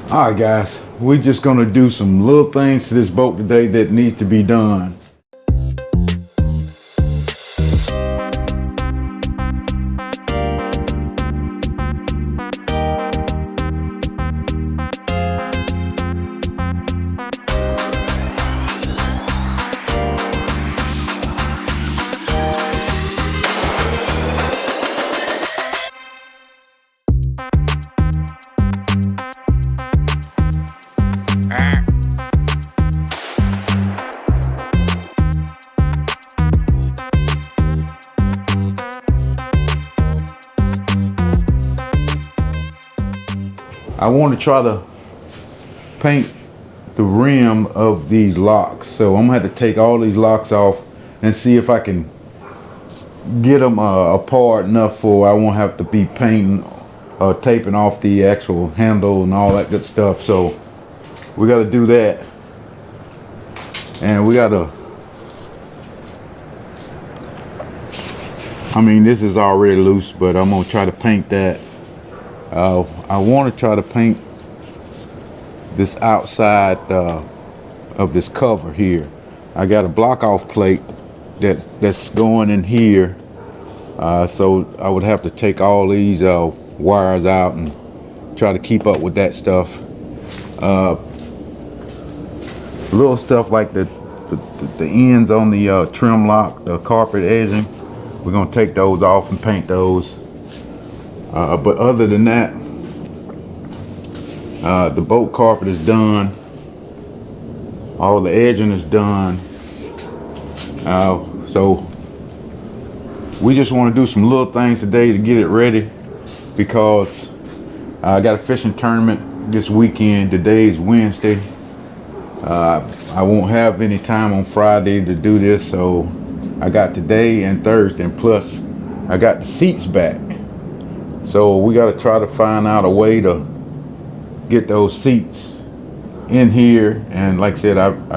All right, guys, we're just gonna do some little things to this boat today that needs to be done. I want to try to paint the rim of these locks, so I'm gonna have to take all these locks off and see if I can get them apart enough for I won't have to be painting or taping off the actual handle and all that good stuff. So we got to do that, and we got to, I mean, this is already loose, but I'm gonna try to paint that. I want to try to paint this outside of this cover here. I got a block off plate that's going in here, so I would have to take all these wires out and try to keep up with that stuff. Little stuff like the ends on the trim lock, the carpet edging, we're gonna take those off and paint those. But other than that, the boat carpet is done. All the edging is done. So we just want to do some little things today to get it ready, because I got a fishing tournament this weekend. Today's Wednesday. I won't have any time on Friday to do this, so I got today and Thursday, and plus I got the seats back. So we got to try to find out a way to get those seats in here. And like I said, I'm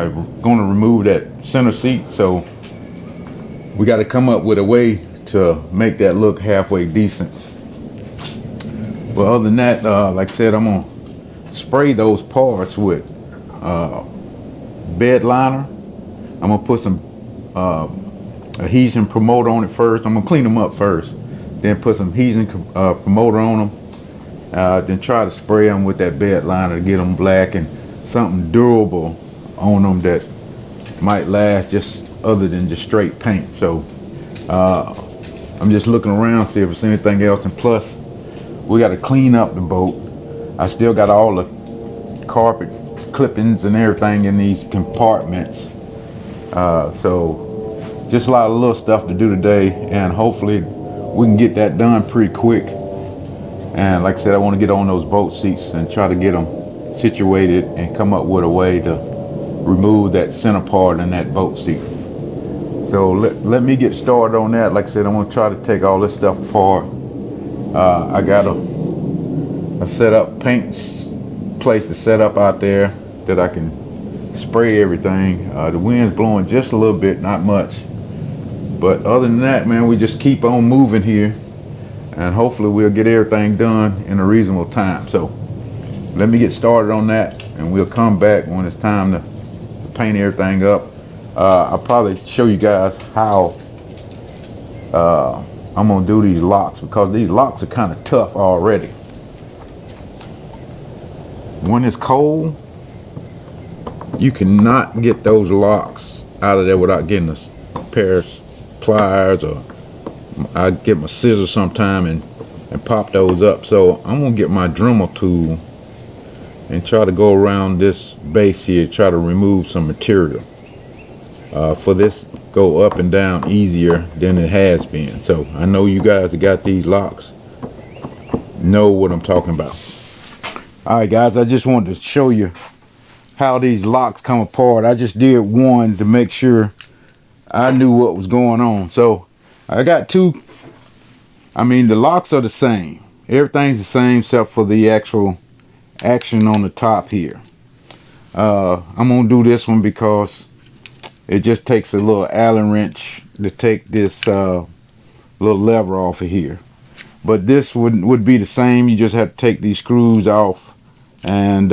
going to remove that center seat, so we got to come up with a way to make that look halfway decent. But other than that, like I said, I'm going to spray those parts with bed liner. I'm going to put some adhesion promoter on it first. I'm going to clean them up first, then put some adhesion promoter on them, then try to spray them with that bed liner to get them black and something durable on them that might last just other than just straight paint. So I'm just looking around, see if there's anything else, and plus we got to clean up the boat. I still got all the carpet clippings and everything in these compartments, so just a lot of little stuff to do today, and hopefully we can get that done pretty quick. And like I said, I want to get on those boat seats and try to get them situated and come up with a way to remove that center part in that boat seat. So let me get started on that. Like I said, I'm going to try to take all this stuff apart. I got a set up paint place to set up out there that I can spray everything. The wind's blowing just a little bit, not much. But other than that, man, we just keep on moving here, and hopefully we'll get everything done in a reasonable time. So let me get started on that, and we'll come back when it's time to paint everything up. I'll probably show you guys how I'm gonna do these locks, because these locks are kind of tough already. When it's cold, you cannot get those locks out of there without getting a pair of pliers, or I get my scissors sometime and pop those up. So I'm gonna get my Dremel tool and try to go around this base here, try to remove some material. For this go up and down easier than it has been. So I know you guys that got these locks know what I'm talking about. All right, guys, I just wanted to show you how these locks come apart. I just did one to make sure I knew what was going on. So I got two. I mean, the locks are the same. Everything's the same except for the actual action on the top here. I'm gonna do this one because it just takes a little Allen wrench to take this little lever off of here. But this would be the same. You just have to take these screws off and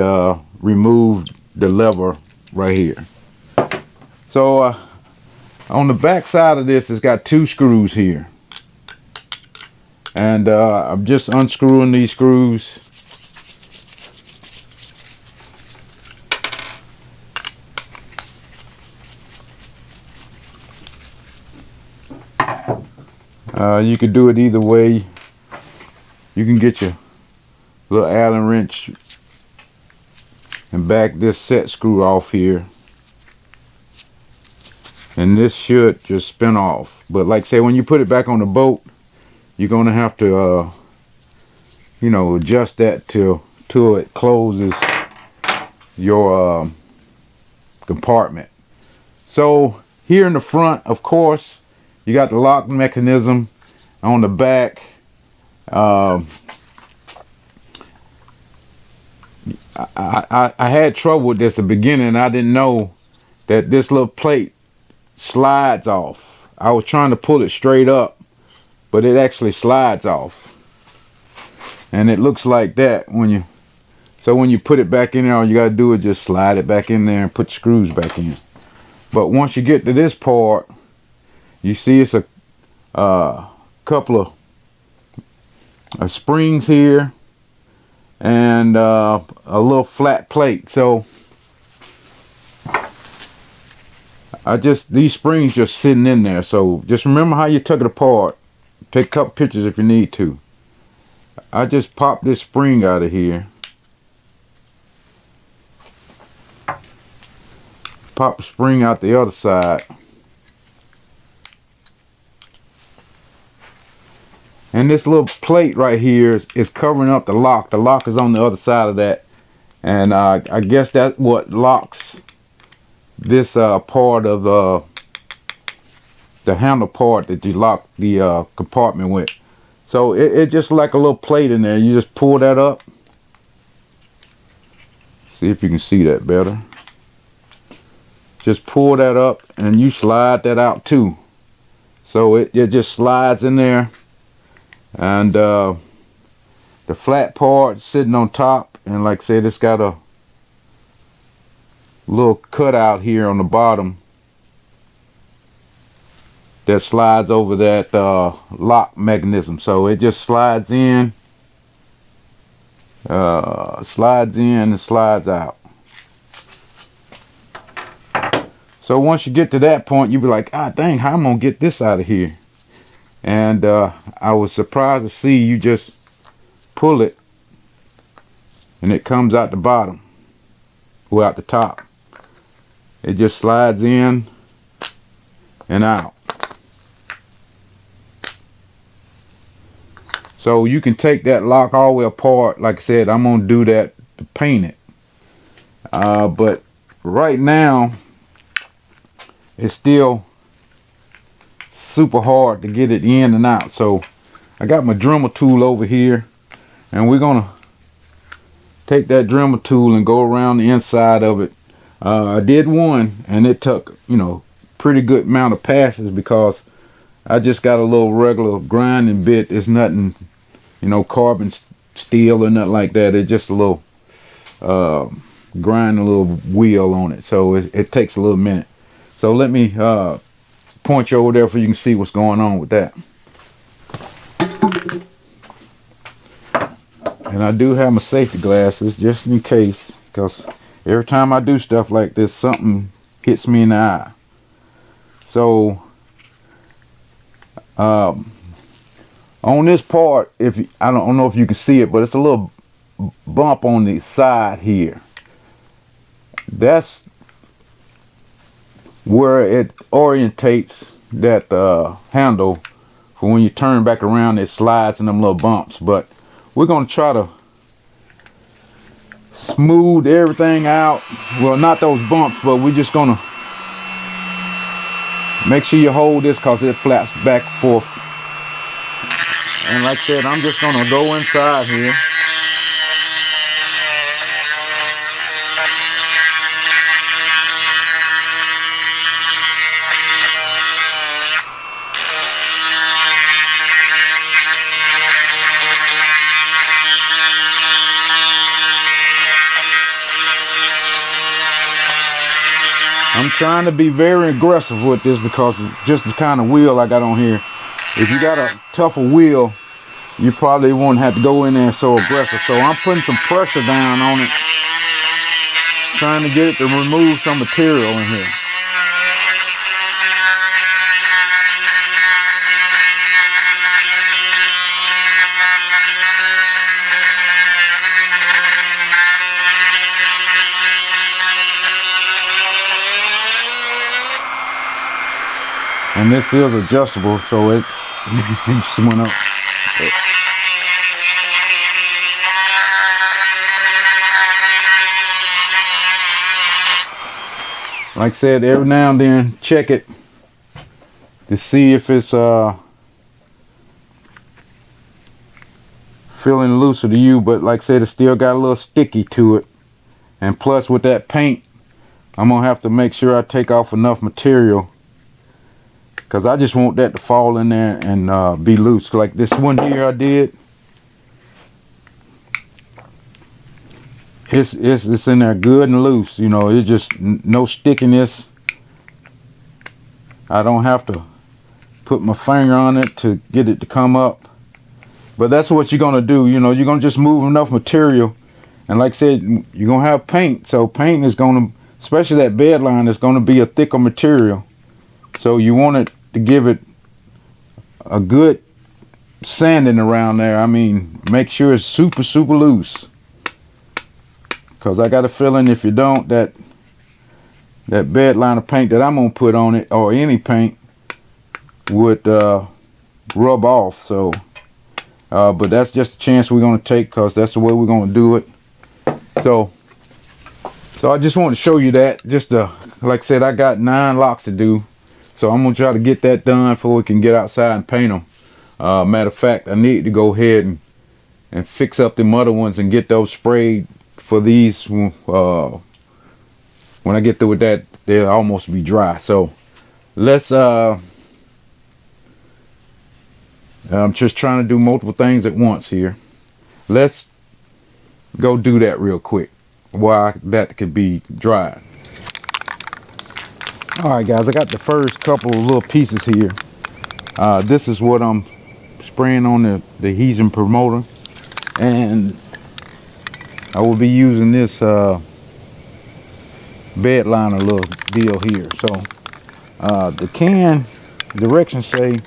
remove the lever right here. So on the back side of this, it's got 2 screws here, and I'm just unscrewing these screws. You can do it either way. You can get your little Allen wrench and back this set screw off here, and this should just spin off. But like I say, when you put it back on the boat, you're gonna have to you know, adjust that till it closes your compartment. So here in the front, of course, you got the lock mechanism. On the back, I had trouble with this at the beginning. I didn't know that this little plate slides off. I was trying to pull it straight up, but it actually slides off, and it looks like that when you put it back in there. All you gotta do is just slide it back in there and put screws back in. But once you get to this part, you see it's a couple of springs here and a little flat plate. So these springs just sitting in there. So just remember how you took it apart. Take a couple pictures if you need to. I just popped this spring out of here. Pop the spring out the other side. And this little plate right here is covering up the lock. The lock is on the other side of that. And I guess that's what locks this part of the handle part that you lock the compartment with. So it's just like a little plate in there. You just pull that up. See if you can see that better. Just pull that up and you slide that out too. So it just slides in there. And the flat part sitting on top, and like I said, it's got a little cutout here on the bottom that slides over that lock mechanism. So it just slides in and slides out. So once you get to that point, you'll be like, ah, dang, how am I gonna get this out of here? And I was surprised to see you just pull it and it comes out the bottom, or out the top. It just slides in and out. So you can take that lock all the way apart. Like I said, I'm gonna do that to paint it. But right now, it's still super hard to get it in and out. So I got my Dremel tool over here, and we're gonna take that Dremel tool and go around the inside of it. I did one, and it took, you know, pretty good amount of passes because I just got a little regular grinding bit. It's nothing, you know, carbon steel or nothing like that. It's just a little grind, a little wheel on it. So it takes a little minute. So let me point you over there so you can see what's going on with that. And I do have my safety glasses just in case, because every time I do stuff like this, something hits me in the eye. So on this part, I don't know if you can see it, but it's a little bump on the side here. That's where it orientates that handle for when you turn back around. It slides in them little bumps. But we're gonna try to smooth everything out. Well, not those bumps, but we're just gonna make sure you hold this because it flaps back and forth. And like I said, I'm just gonna go inside here. I'm trying to be very aggressive with this because it's just the kind of wheel I got on here. If you got a tougher wheel, you probably won't have to go in there so aggressive. So I'm putting some pressure down on it, trying to get it to remove some material in here. And this is adjustable, so it just went up. Like I said, every now and then check it to see if it's feeling looser to you, but like I said, it still got a little sticky to it. And plus with that paint, I'm gonna have to make sure I take off enough material, because I just want that to fall in there and be loose. Like this one here I did, it's in there good and loose, you know. It's just no stickiness. I don't have to put my finger on it to get it to come up. But that's what you're gonna do, you know. You're gonna just move enough material, and like I said, you're gonna have paint. So paint is gonna, especially that bed line, is gonna be a thicker material. So you want it to give it a good sanding around there. I mean, make sure it's super loose, because I got a feeling if you don't, that bed liner paint that I'm gonna put on it, or any paint, would rub off. So but that's just a chance we're gonna take, because that's the way we're gonna do it. So I just want to show you that, just like I said, I got 9 locks to do, so I'm gonna try to get that done before we can get outside and paint them. Matter of fact, I need to go ahead and fix up them other ones and get those sprayed for these. When I get through with that, they'll almost be dry. So let's I'm just trying to do multiple things at once here. Let's go do that real quick while that could be dried. Alright guys, I got the first couple of little pieces here. This is what I'm spraying on the adhesion promoter, and I will be using this bed liner little deal here. So the can directions say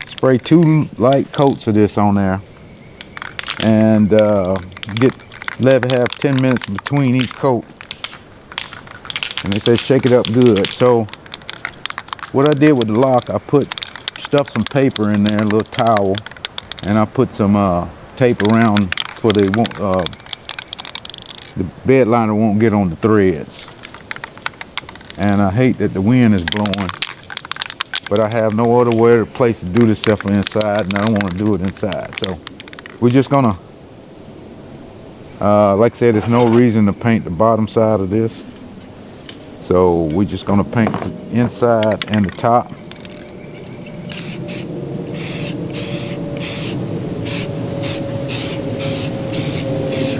spray 2 light coats of this on there, and let it have 10 minutes between each coat, and they say shake it up good. So what I did with the lock, I stuffed some paper in there, a little towel, and I put some tape around so they won't the bed liner won't get on the threads. And I hate that the wind is blowing, but I have no other place to do this except for inside, and I don't want to do it inside. So we're just gonna like I said, there's no reason to paint the bottom side of this, so we're just gonna paint the inside and the top.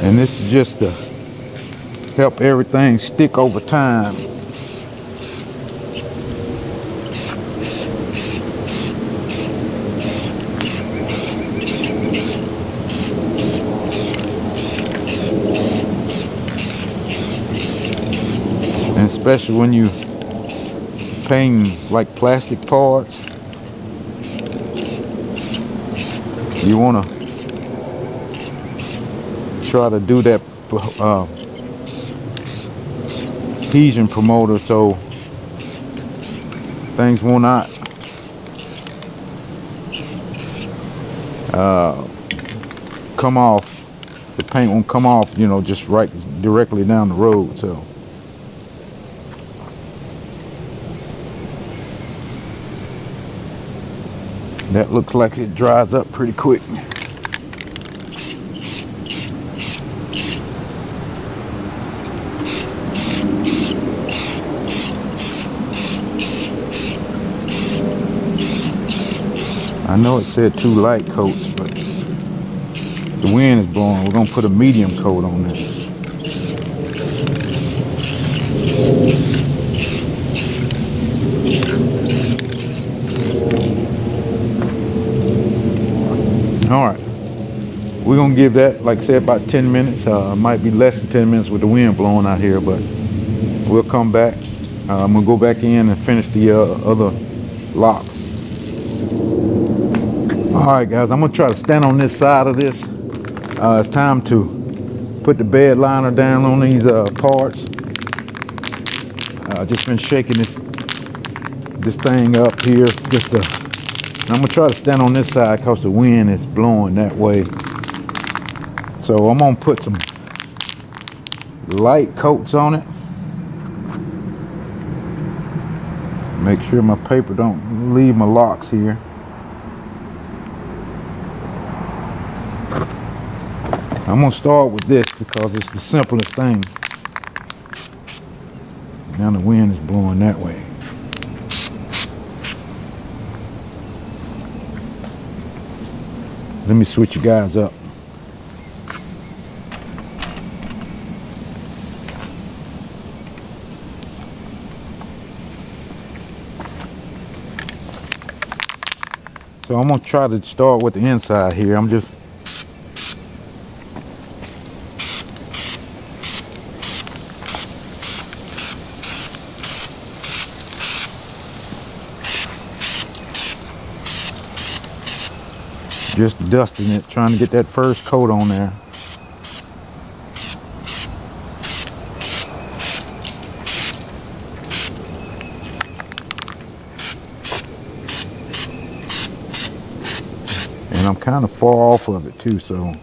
And this is just to help everything stick over time. And especially when you paint like plastic parts, you want to try to do that adhesion promoter so things will not come off. The paint won't come off, you know, just right directly down the road. So that looks like it dries up pretty quick. I know it said 2 light coats, but the wind is blowing. We're gonna put a medium coat on this. All right, we're gonna give that, like I said, about 10 minutes. Might be less than 10 minutes with the wind blowing out here, but we'll come back. I'm gonna go back in and finish the other locks. All right, guys, I'm gonna try to stand on this side of this. It's time to put the bed liner down on these parts. Just been shaking this thing up here. I'm gonna try to stand on this side because the wind is blowing that way. So I'm gonna put some light coats on it. Make sure my paper don't leave my locks here. I'm gonna start with this because it's the simplest thing. Now the wind is blowing that way. Let me switch you guys up. So I'm gonna try to start with the inside here. I'm just dusting it, trying to get that first coat on there. And I'm kind of far off of it too, so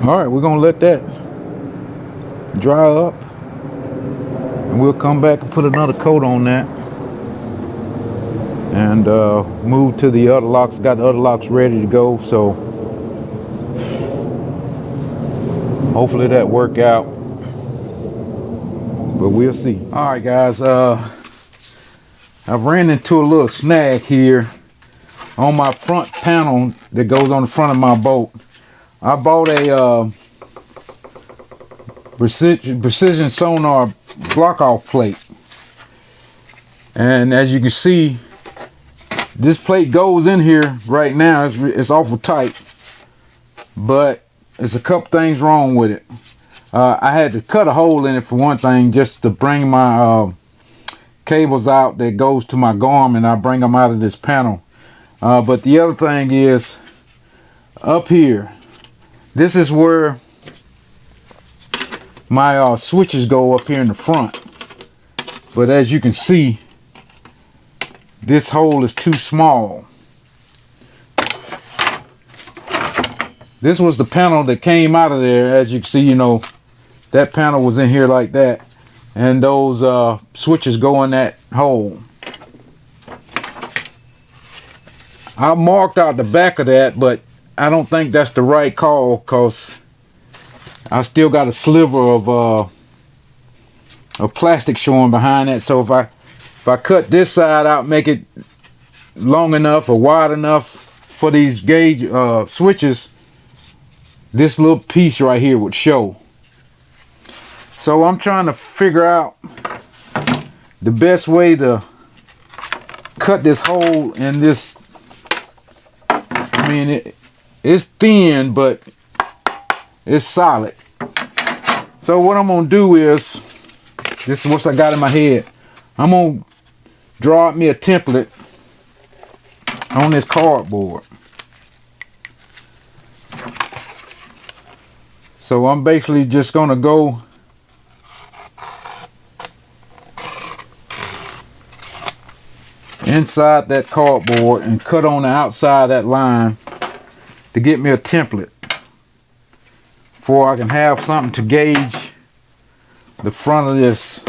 all right, we're gonna let that dry up and we'll come back and put another coat on that and move to the other locks. Got the other locks ready to go, so hopefully that work out, but we'll see. All right, guys, I've ran into a little snag here on my front panel that goes on the front of my boat. I bought a precision sonar block off plate, and as you can see, this plate goes in here right now. It's awful tight, but there's a couple things wrong with it. I had to cut a hole in it for one thing, just to bring my cables out that goes to my garment. I bring them out of this panel, but the other thing is up here. This is where my switches go, up here in the front, but as you can see, this hole is too small. This was the panel that came out of there. As you can see, you know, that panel was in here like that, and those switches go in that hole. I marked out the back of that, but I don't think that's the right call, because I still got a sliver of plastic showing behind that. So if I cut this side out, make it long enough or wide enough for these gauge switches, this little piece right here would show. So I'm trying to figure out the best way to cut this hole in this. I mean, it's thin, but it's solid. So what I'm gonna do is, this is what I got in my head. I'm gonna draw me a template on this cardboard. So I'm basically just gonna go inside that cardboard and cut on the outside of that line to get me a template, for I can have something to gauge the front of this.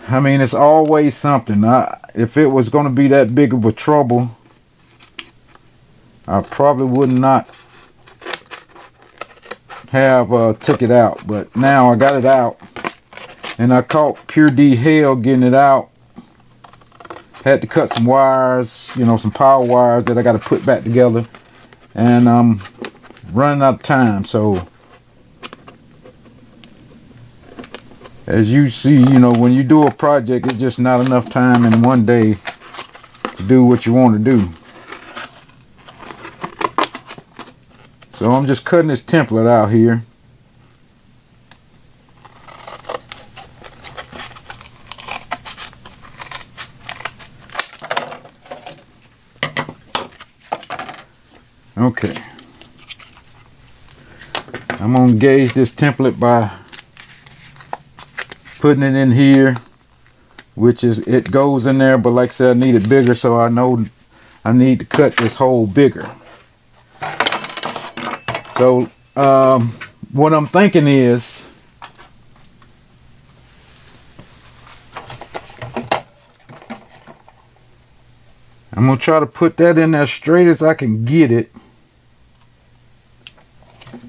I mean, it's always something. If it was going to be that big of a trouble, I probably would not have took it out. But now I got it out, and I caught pure D hell getting it out. Had to cut some wires, you know, some power wires that I got to put back together, and I'm running out of time. So as you see, you know, when you do a project, it's just not enough time in one day to do what you want to do. So I'm just cutting this template out here. Okay. I'm going to gauge this template by putting it in here, which is, it goes in there, but like I said, I need it bigger, so I know I need to cut this hole bigger. So what I'm thinking is, I'm going to try to put that in there straight as I can get it,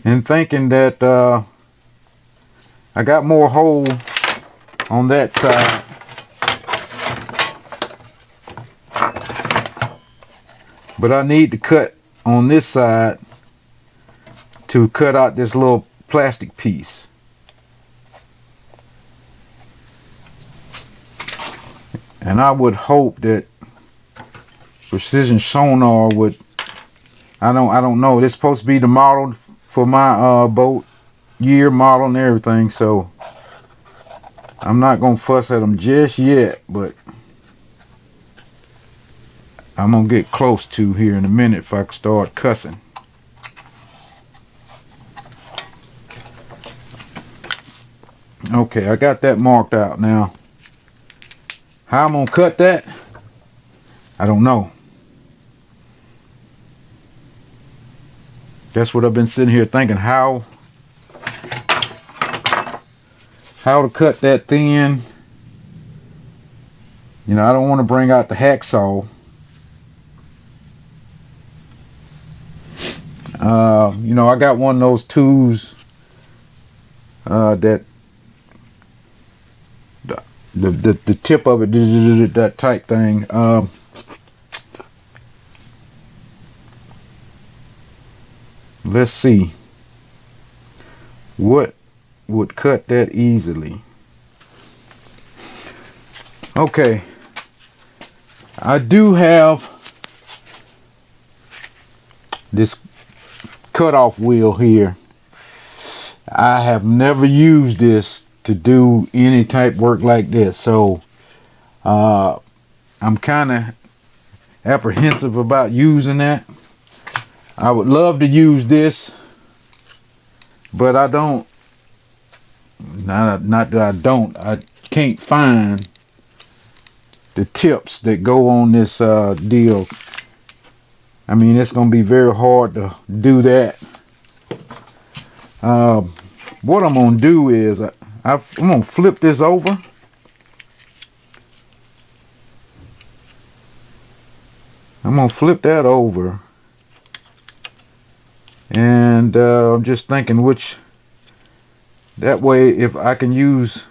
and thinking that I got more hole on that side. But I need to cut on this side to cut out this little plastic piece. And I would hope that precision sonar would, I don't know, it's supposed to be the model for my boat, year, model, and everything, so I'm not gonna fuss at them just yet, but I'm gonna get close to here in a minute if I can start cussing. Okay, I got that marked out. Now how I'm gonna cut that, I don't know. That's what I've been sitting here thinking, how to cut that thin. You know, I don't want to bring out the hacksaw. You know, I got one of those tools that the tip of it, that type thing. Let's see what would cut that easily. Okay, I do have this cutoff wheel here. I have never used this to do any type work like this, so I'm kind of apprehensive about using that. I would love to use this, but I don't. Not that I don't. I can't find the tips that go on this deal. I mean, it's gonna be very hard to do that. What I'm gonna do is I'm gonna flip this over. I'm gonna flip that over, and I'm just thinking which, that way if I can use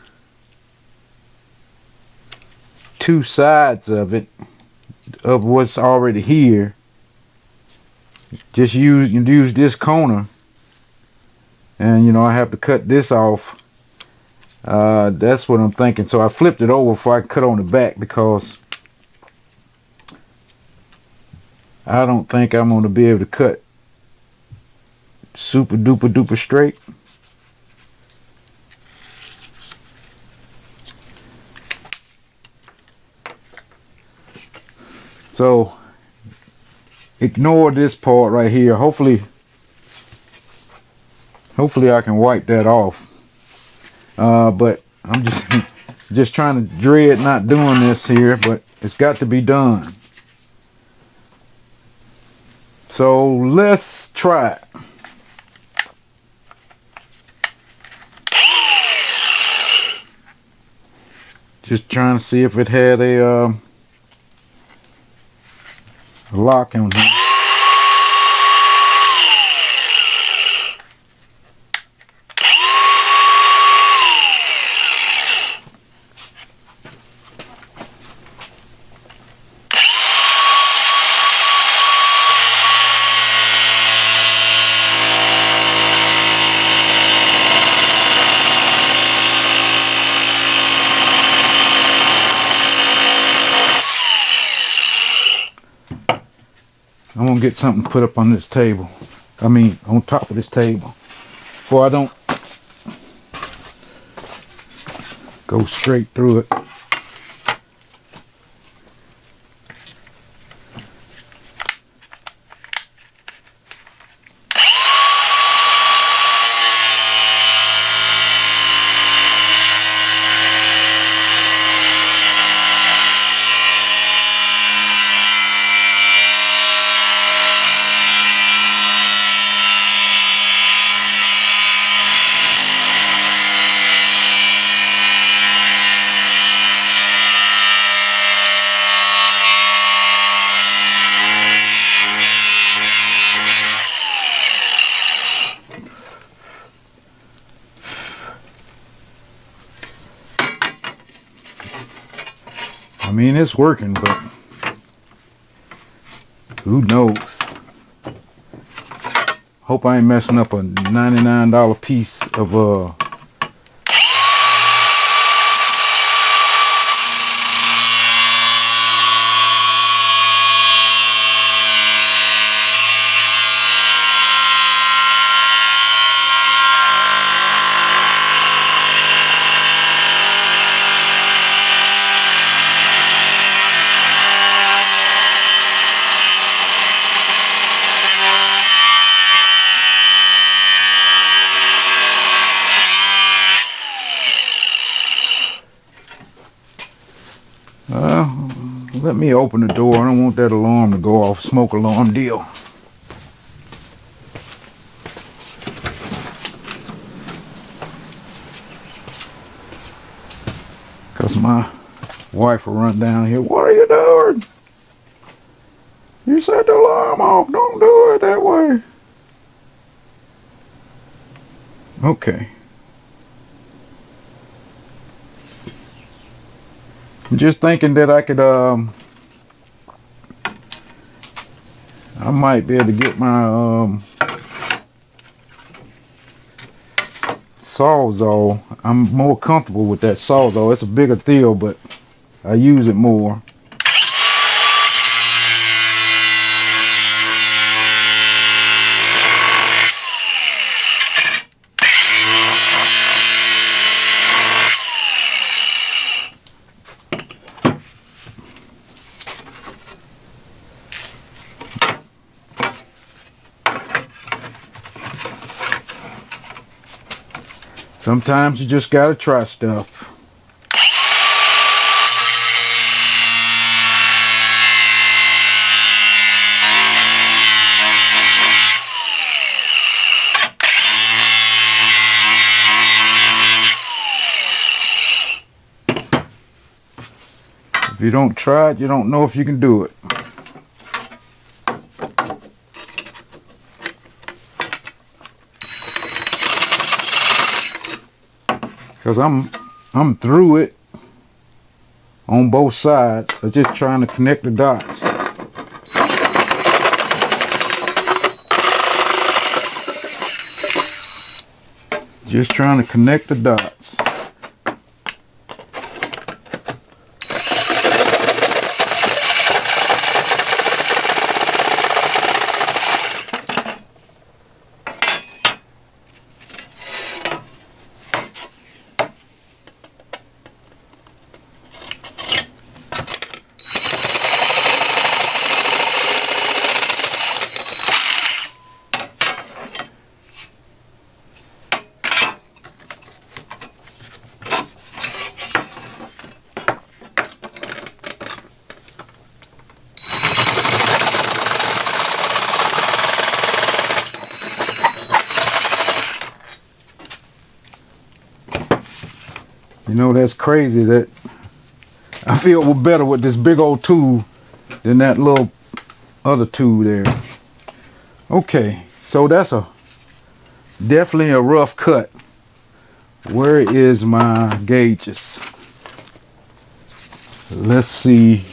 two sides of it, of what's already here, just use this corner, and you know, I have to cut this off. That's what I'm thinking. So I flipped it over before I cut on the back, because I don't think I'm going to be able to cut super duper duper straight. So ignore this part right here. Hopefully I can wipe that off. But I'm just trying to dread not doing this here, but it's got to be done. So let's try it. Just trying to see if it had a lock on here. I'm gonna get something put up on this table. I mean, on top of this table, before I don't go straight through it. I mean, it's working, but who knows? Hope I ain't messing up a $99 piece of let me open the door. I don't want that alarm to go off, smoke alarm deal. Cause my wife will run down here. What are you doing? You set the alarm off. Don't do it that way. Okay. I'm just thinking that I could I might be able to get my Sawzall. I'm more comfortable with that Sawzall. It's a bigger deal, but I use it more. Sometimes you just gotta try stuff. If you don't try it, you don't know if you can do it. Because I'm through it on both sides. I'm just trying to connect the dots. Just trying to connect the dots. You know, that's crazy that I feel better with this big old tool than that little other tool there. Okay, so that's definitely a rough cut. Where is my gauges? Let's see.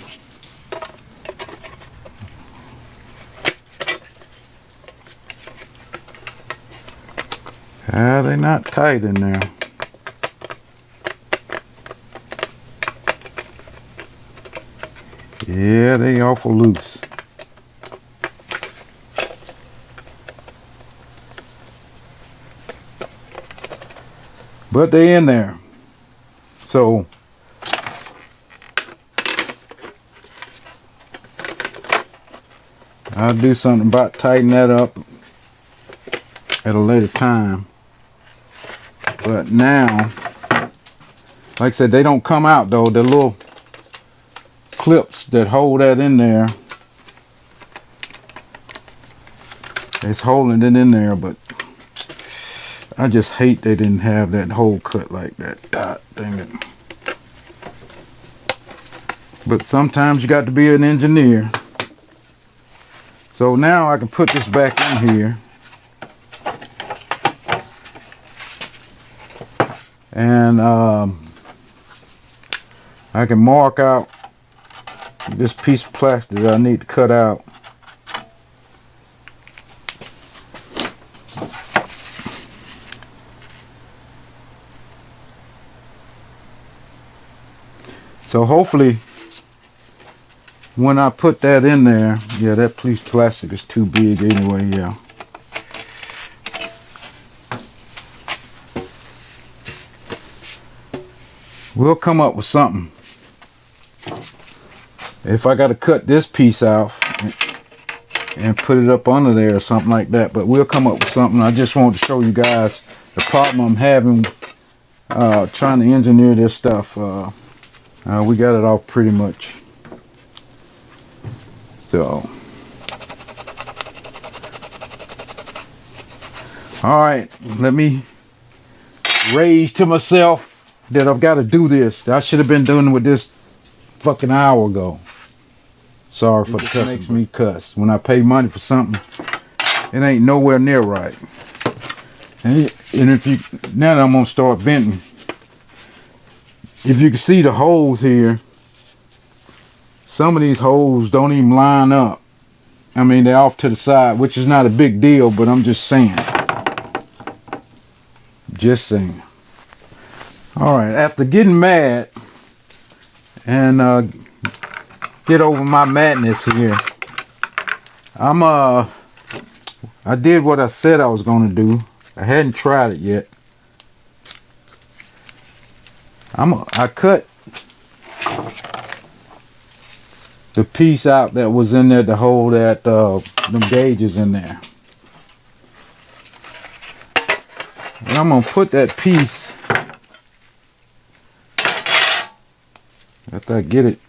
They're not tight in there. Yeah, they awful loose. but they in there. So I'll do something about tighten that up at a later time. But now, like I said, they don't come out though. The little clips that hold that in there, it's holding it in there, but I just hate they didn't have that hole cut like that. God dang it. But sometimes you got to be an engineer. So now I can put this back in here. And I can mark out this piece of plastic that I need to cut out. So hopefully when I put that in there, yeah, that piece of plastic is too big anyway, yeah. We'll come up with something. If I got to cut this piece off and put it up under there or something like that, but we'll come up with something. I just wanted to show you guys the problem I'm having trying to engineer this stuff. We got it all pretty much. So, all right, let me rage to myself that I've got to do this. I should have been doing with this fucking hour ago. Sorry for the cuss. It makes me cuss. When I pay money for something, it ain't nowhere near right. And if you, now that I'm gonna start venting, if you can see the holes here, some of these holes don't even line up. I mean, they're off to the side, which is not a big deal, but I'm just saying. Just saying. All right, after getting mad and get over my madness here, I did what I said I was gonna do. I hadn't tried it yet. I cut the piece out that was in there to hold that them gauges in there. And I'm gonna put that piece, after I get it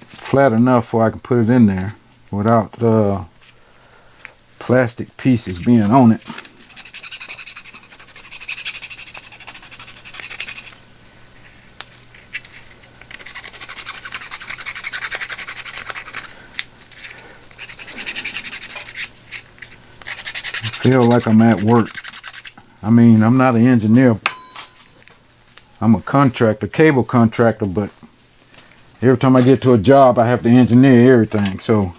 flat enough so I can put it in there without plastic pieces being on it. I feel like I'm at work. I mean, I'm not an engineer. I'm a contractor, cable contractor, but every time I get to a job, I have to engineer everything. So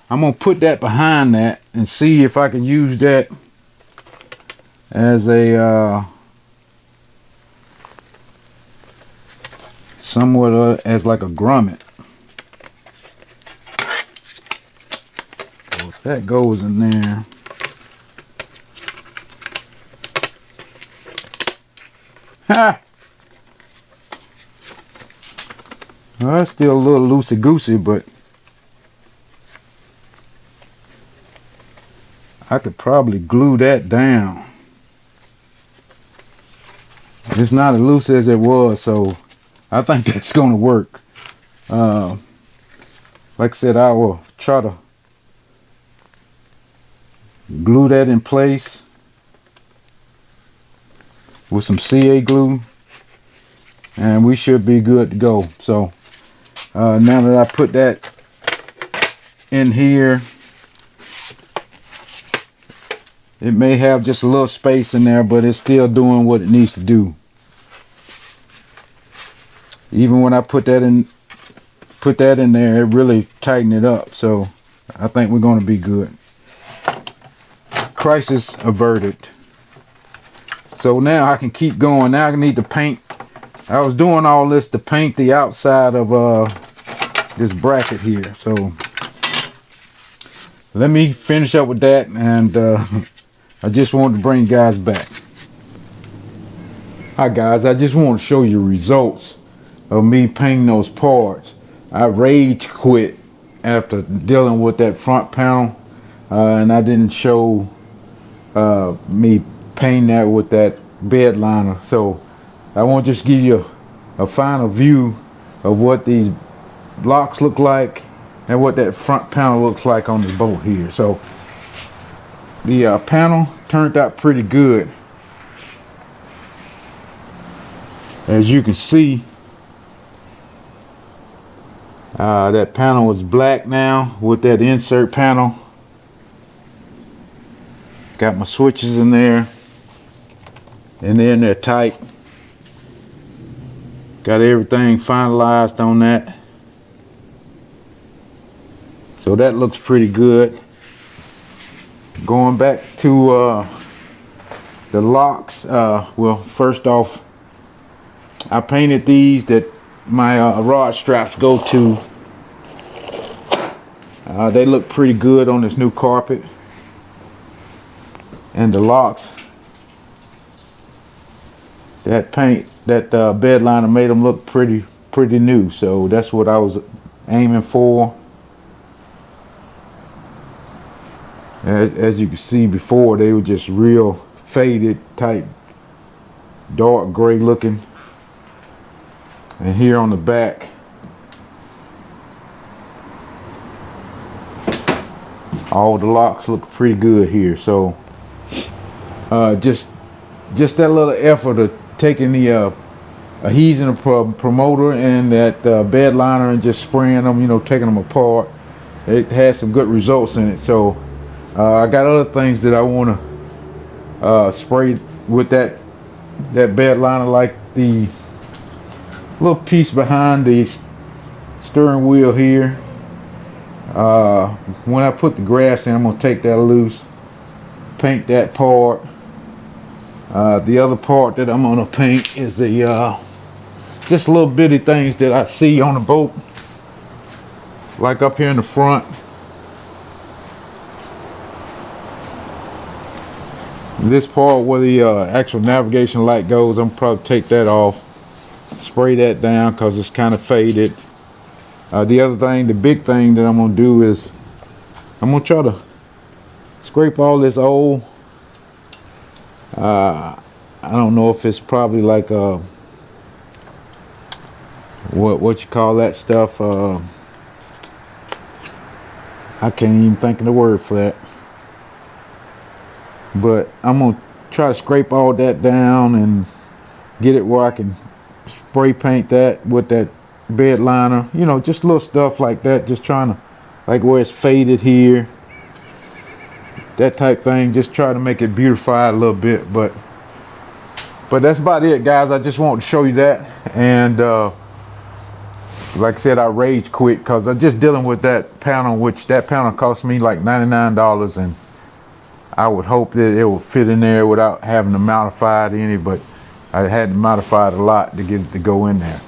I'm gonna put that behind that and see if I can use that as a somewhat as like a grommet. So if that goes in there, ha! Well, it's still a little loosey-goosey, but I could probably glue that down. It's not as loose as it was, so I think that's going to work. Like I said, I will try to glue that in place with some CA glue, and we should be good to go. So now that I put that in here, it may have just a little space in there, but it's still doing what it needs to do. Even when I put that in there, it really tightened it up. So I think we're going to be good. Crisis averted. So now I can keep going. Now I need to paint. I was doing all this to paint the outside of this bracket here. So let me finish up with that, and I just wanted to bring you guys back. Hi guys, I just want to show you results of me painting those parts. I rage quit after dealing with that front panel, and I didn't show me painting that with that bed liner. So I want to just give you a final view of what these blocks look like and what that front panel looks like on the boat here. So the panel turned out pretty good. As you can see, that panel is black now with that insert panel. Got my switches in there, and they're tight. Got everything finalized on that. So that looks pretty good. Going back to the locks, well, first off, I painted these that my rod straps go to. They look pretty good on this new carpet. And the locks, that paint, that bed liner made them look pretty new. So that's what I was aiming for. As you can see before, they were just real faded type, dark gray looking. And here on the back, all the locks look pretty good here. So just that little effort of taking the adhesion promoter and that bed liner and just spraying them, you know, taking them apart, it had some good results in it. So I got other things that I want to spray with that bed liner, like the little piece behind the steering wheel here. When I put the grass in, I'm going to take that loose, paint that part. The other part that I'm going to paint is the just little bitty things that I see on the boat, like up here in the front. This part where the actual navigation light goes, I'm probably take that off, spray that down because it's kind of faded. The other thing, the big thing that I'm going to do is I'm going to try to scrape all this old, I don't know if it's probably like what you call that stuff, I can't even think of the word for that. But I'm going to try to scrape all that down and get it where I can spray paint that with that bed liner, you know, just little stuff like that, just trying to, like where it's faded here, that type thing, just try to make it beautified a little bit. But that's about it, guys. I just wanted to show you that. And like I said, I rage quit because I'm just dealing with that panel, which that panel cost me like $99, and I would hope that it will fit in there without having to modify it any, but I had to modify it a lot to get it to go in there.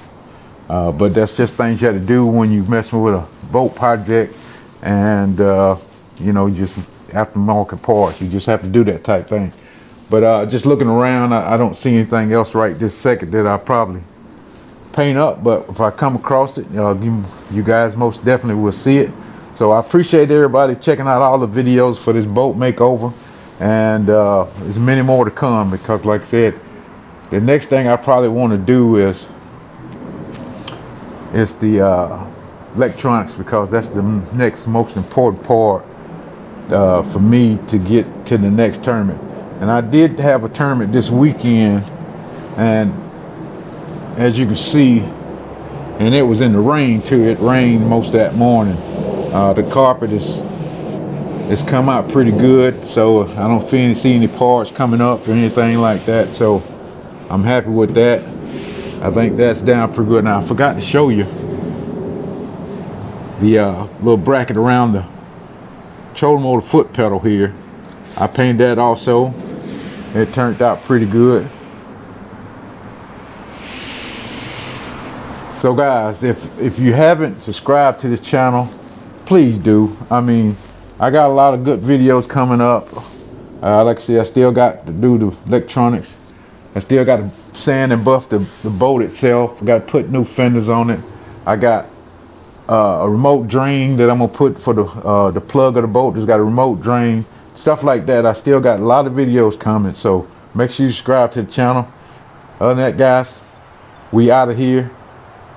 But that's just things you have to do when you're messing with a boat project, and you know, just aftermarket parts. You just have to do that type thing. But just looking around, I don't see anything else right this second that I'll probably paint up. But if I come across it, you guys most definitely will see it. So I appreciate everybody checking out all the videos for this boat makeover, and there's many more to come, because like I said, the next thing I probably want to do is the electronics, because that's the next most important part for me to get to the next tournament. And I did have a tournament this weekend, and as you can see, and it was in the rain too. It rained most of that morning. The carpet is come out pretty good, so I don't see any parts coming up or anything like that. So I'm happy with that. I think that's down pretty good. Now I forgot to show you the little bracket around the trolling motor foot pedal here. I painted that also. It turned out pretty good. So guys, if you haven't subscribed to this channel, please do. I mean, I got a lot of good videos coming up. Like I said, I still got to do the electronics. I still got to sand and buff the boat itself. I got to put new fenders on it. I got a remote drain that I'm gonna put for the plug of the boat. Just got a remote drain, stuff like that. I still got a lot of videos coming, so make sure you subscribe to the channel. Other than that, guys, we out of here.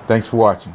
Thanks for watching.